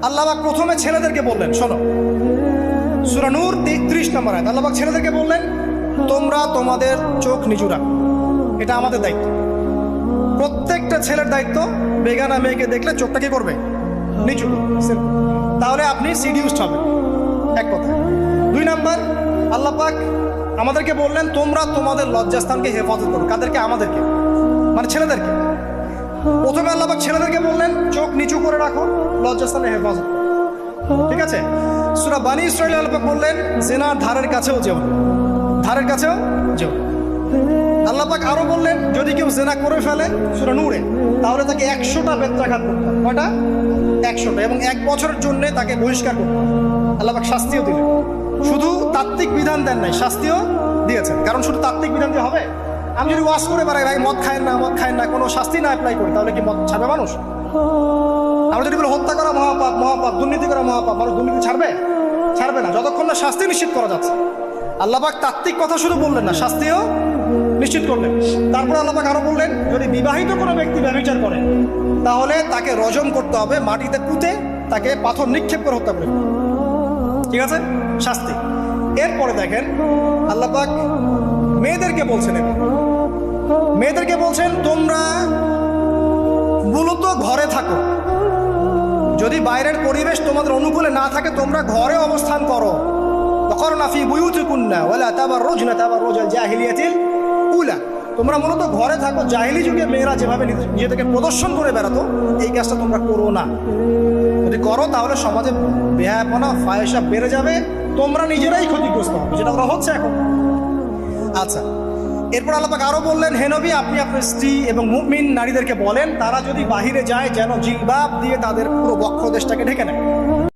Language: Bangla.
আল্লাহ পাক প্রথমে ছেলেদেরকে বললেন, শোনো, সূরা নূর 30 নম্বর আয়াত। আল্লাহ পাক ছেলেদেরকে বললেন, তোমরা তোমাদের চোখ নিচু রাখো, এটা আমাদের দায়িত্ব। প্রত্যেকটা ছেলের দায়িত্ব বেগানা মেয়েকে দেখলে চোখটা কি করবে? নিচু করবে। তাহলে আপনি সিডিউসড হবেন, এক কথা। 2 নাম্বার, আল্লাহ পাক আমাদেরকে বললেন, তোমরা তোমাদের লজ্জাস্থানকে হেফাজত করো। কাদেরকে? আমাদেরকে, মানে ছেলেদেরকে। প্রথমে আল্লাহ পাক ছেলেদেরকে বললেন, চোখ নিচু করে রাখো, লজ্জাস্থানে হেফাজত করো। ঠিক আছে? সূরা বানী ইসরাঈল আল্লাহ পাক বললেন, জিনার ধারের কাছেও যেও না, ধারের কাছেও যেও। আল্লাহ পাক আরো বললেন, যদি কেউ জিনা করে ফেলে, সূরা নূরে, তাহলে তাকে 100টা বেত্রাঘাত করতে হবে। কয়টা? 100টা, এবং 1 বছরের জন্য তাকে বহিষ্কার করতে হবে। আল্লাহ পাক শাস্তিও দিলেন, শুধু তাত্ত্বিক বিধান দেন নাই, শাস্তিও দিয়েছেন। কারণ শুধু তাত্ত্বিক বিধান দিয়ে হবে? আমি যদি ওয়াজ করে বেড়াই, ভাই মদ খায় না, মদ খায় না, কোনো শাস্তি না অ্যাপ্লাই করি, তাহলে কি মদ ছাড়বে মানুষ? আমরা যদি বলি হত্যা করা মহাপাপ, মহাপাপ, দুর্নীতি করা মহাপাপ, মানুষ দুর্নীতি ছাড়বে? ছাড়বে না, যতক্ষণ না শাস্তি নিশ্চিত করা যাচ্ছে। আল্লাহ পাক তাত্ত্বিক কথা শুধু বললেন না, শাস্তিও নিশ্চিত করলেন। তারপর আল্লাহ পাক আরো বললেন, যদি বিবাহিত কোনো ব্যক্তি ব্যভিচার করে, তাহলে তাকে রজম করতে হবে, মাটিতে পুঁতে তাকে পাথর নিক্ষেপ করে হত্যা করে। ঠিক আছে? শাস্তি। এরপরে দেখেন আল্লাহ পাক মেয়েদেরকে বলছেন, মেয়েদেরকে বলছেন, তোমরা মূলত ঘরে থাকো, যদি বাইরের পরিবেশ তোমাদের অনুকূলে না থাকে, তোমরা ঘরে অবস্থান করো। ওয়াকরনা ফি বুয়ুতিকুন্না ওয়ালা তাবাররুজনা তাবাররুজাল জাহিলিয়াতিল উলা। তোমরা মূলত ঘরে থাকো। জাহিলি যুগে মেয়েরা যেভাবে নিজেদেরকে প্রদর্শন করে বেড়াতো, এই কাজটা তোমরা করো না। যদি করো তাহলে সমাজে বেহায়াপনা, ফায়সা বেড়ে যাবে, তোমরা নিজেরাই ক্ষতিগ্রস্ত হবে, যেটা ওরা হচ্ছে এখন। আচ্ছা, এরপর আল্লাহ পাক আরো বললেন, হে নবী, আপনি আপনার স্ত্রী এবং মুমিন নারীদেরকে বলেন, তারা যদি বাহিরে যায় যেন জিলবাব দিয়ে তাদের পুরো বক্ষদেশটাকে ঢেকে নেয়।